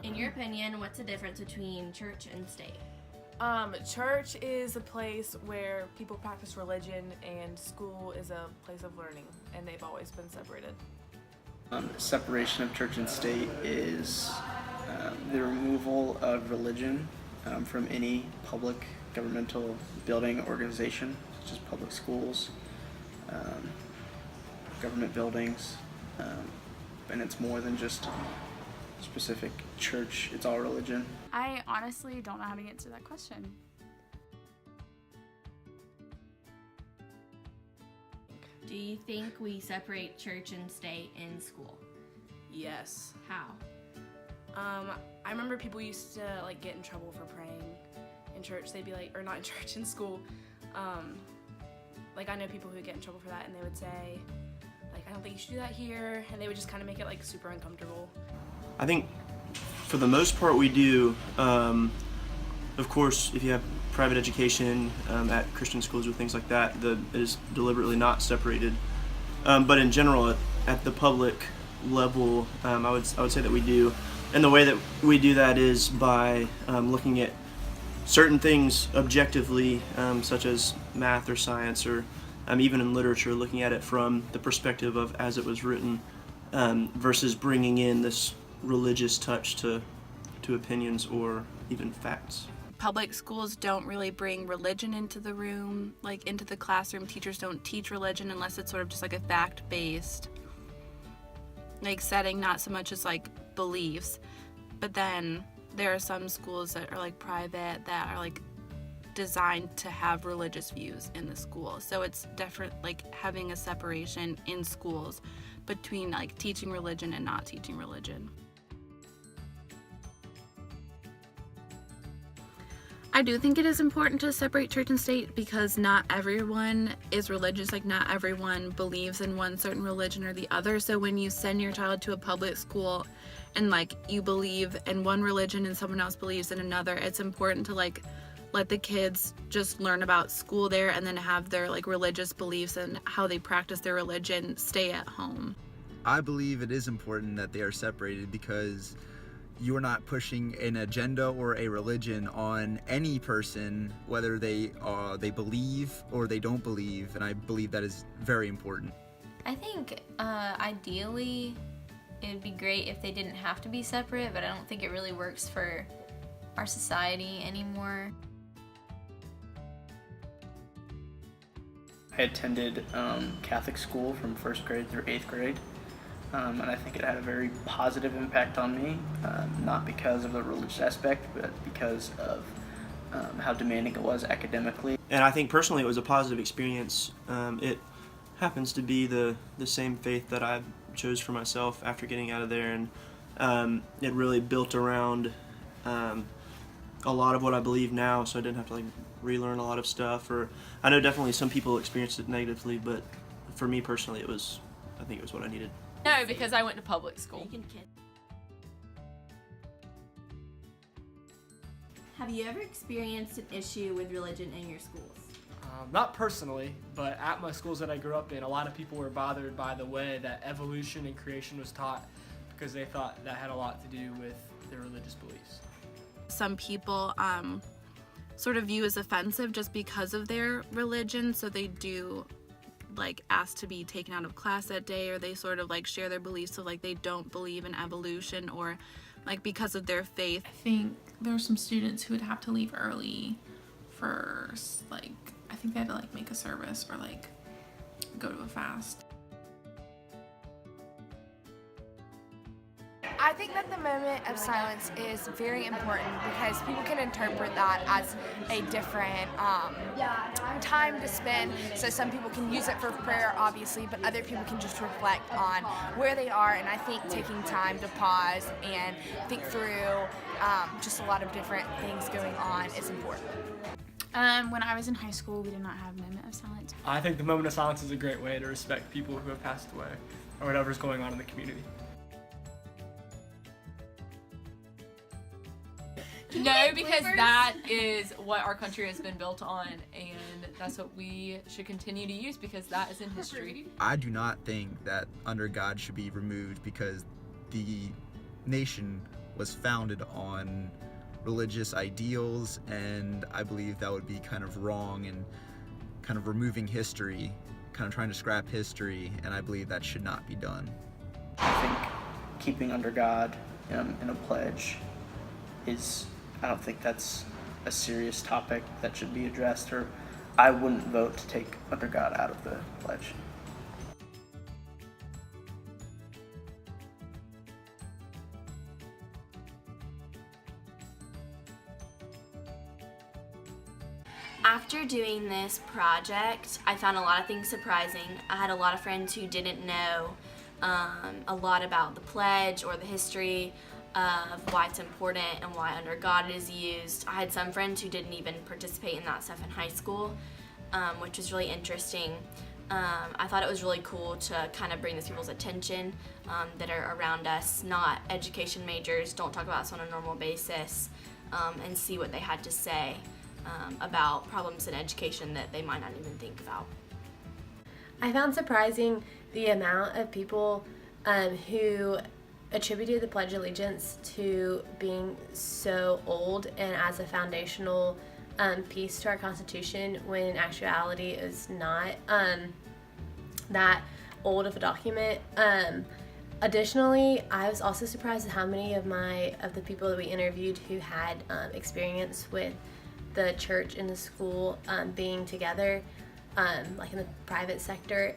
In your opinion, what's the difference between church and state? Church is a place where people practice religion, and school is a place of learning, and they've always been separated. Separation of church and state is the removal of religion from any public governmental building or organization, such as public schools, government buildings, and it's more than just specific church, it's all religion. I honestly don't know how to answer that question. Do you think we separate church and state in school? Yes. How? I remember people used to like get in trouble for praying in church. They'd be like, or not in church, in school. Like I know people who would get in trouble for that, and they would say, like, I don't think you should do that here, and they would just kind of make it like super uncomfortable. I think for the most part we do. Of course, if you have private education at Christian schools or things like that, it is deliberately not separated. But in general, at the public level, I would say that we do. And the way that we do that is by looking at certain things objectively, such as math or science, or even in literature, looking at it from the perspective of as it was written, versus bringing in this religious touch to opinions or even facts. Public schools don't really bring religion into the room, like into the classroom. Teachers don't teach religion unless it's sort of just like a fact-based like setting, not so much as like beliefs. But then there are some schools that are like private that are like designed to have religious views in the school. So it's different, like having a separation in schools between like teaching religion and not teaching religion. I do think it is important to separate church and state because not everyone is religious, like not everyone believes in one certain religion or the other. So when you send your child to a public school and like you believe in one religion and someone else believes in another, it's important to like let the kids just learn about school there and then have their like religious beliefs and how they practice their religion stay at home. I believe it is important that they are separated because you are not pushing an agenda or a religion on any person, whether they believe or they don't believe, and I believe that is very important. I think ideally it would be great if they didn't have to be separate, but I don't think it really works for our society anymore. I attended Catholic school from 1st grade through 8th grade. And I think it had a very positive impact on me, not because of the religious aspect, but because of how demanding it was academically. And I think personally it was a positive experience. It happens to be the same faith that I chose for myself after getting out of there, and it really built around a lot of what I believe now, so I didn't have to like relearn a lot of stuff. Or I know definitely some people experienced it negatively, but for me personally I think it was what I needed. No, because I went to public school. Have you ever experienced an issue with religion in your schools? Not personally, but at my schools that I grew up in, a lot of people were bothered by the way that evolution and creation was taught because they thought that had a lot to do with their religious beliefs. Some people sort of view as offensive just because of their religion, so they do like ask to be taken out of class that day, or they sort of like share their beliefs, so like they don't believe in evolution or like because of their faith. I think there were some students who would have to leave early for like, I think they had to like make a service or like go to a fast. I think that the moment of silence is very important because people can interpret that as a different time to spend. So some people can use it for prayer, obviously, but other people can just reflect on where they are. And I think taking time to pause and think through just a lot of different things going on is important. When I was in high school, we did not have a moment of silence. I think the moment of silence is a great way to respect people who have passed away or whatever's going on in the community. No, because that is what our country has been built on, and that's what we should continue to use because that is in history. I do not think that under God should be removed because the nation was founded on religious ideals, and I believe that would be kind of wrong and kind of removing history, kind of trying to scrap history, and I believe that should not be done. I think keeping under God in a pledge I don't think that's a serious topic that should be addressed, or I wouldn't vote to take under God out of the pledge. After doing this project, I found a lot of things surprising. I had a lot of friends who didn't know a lot about the pledge or the history of why it's important and why under God it is used. I had some friends who didn't even participate in that stuff in high school, which was really interesting. I thought it was really cool to kind of bring this people's attention that are around us, not education majors, don't talk about this on a normal basis, and see what they had to say about problems in education that they might not even think about. I found surprising the amount of people who attributed the Pledge of Allegiance to being so old and as a foundational piece to our Constitution, when in actuality it's not that old of a document. Additionally, I was also surprised at how many of the people that we interviewed who had experience with the church and the school being together, like in the private sector.